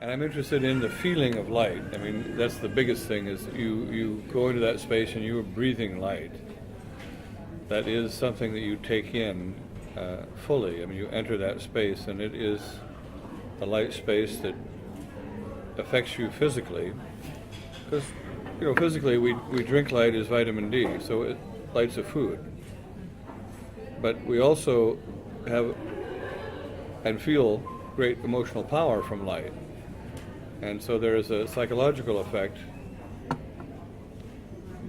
And I'm interested in the feeling of light. I mean, that's the biggest thing, is you go into that space and you are breathing light. That is something that you take in fully. I mean, you enter that space and it is a light space that affects you physically. Because, physically we drink light as vitamin D, so light's a food. But we also have and feel great emotional power from light. And so there is a psychological effect.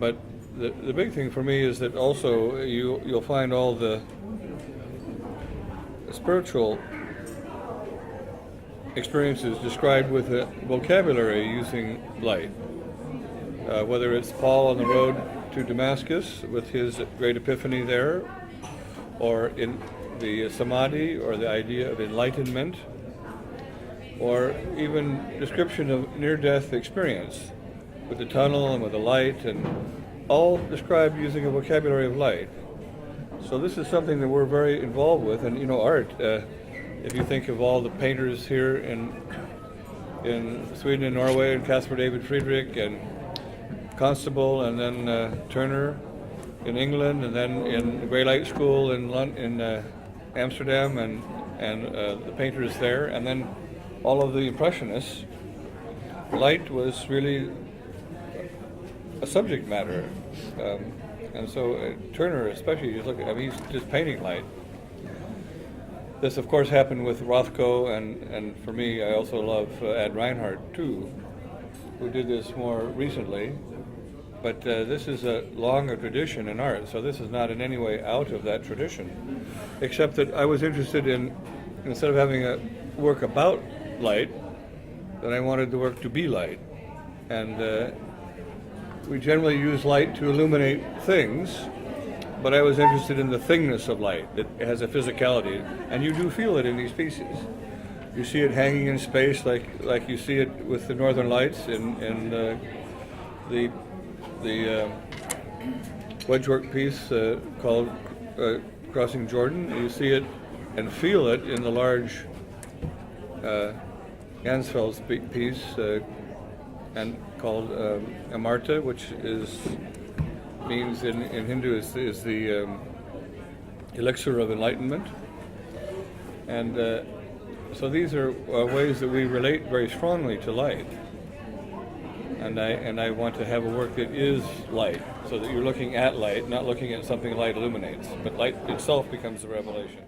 But the big thing for me is that also you'll find all the spiritual experiences described with a vocabulary using light. Whether it's Paul on the road to Damascus with his great epiphany there, or in the samadhi, or the idea of enlightenment, or even description of near-death experience with the tunnel and with the light, and all described using a vocabulary of light. So this is something that we're very involved with, and art. If you think of all the painters here in Sweden and Norway, and Caspar David Friedrich and Constable, and then Turner in England, and then in the Grey Light School in Amsterdam, and the painters there, and then all of the Impressionists, light was really a subject matter. And so Turner especially, he's just painting light. This of course happened with Rothko, and for me, I also love Ad Reinhardt too, who did this more recently. But this is a longer tradition in art, so this is not in any way out of that tradition, except that I was interested in, instead of having a work about light, that I wanted the work to be light. And we generally use light to illuminate things, but I was interested in the thingness of light, that has a physicality, and you do feel it in these pieces. You see it hanging in space like you see it with the Northern Lights in the wedgework piece called Crossing Jordan. You see it and feel it in the large Gansfeld's piece and called Amarta, which means in Hindu is the elixir of enlightenment. And so these are ways that we relate very strongly to light. And I want to have a work that is light, so that you're looking at light, not looking at something light illuminates, but light itself becomes the revelation.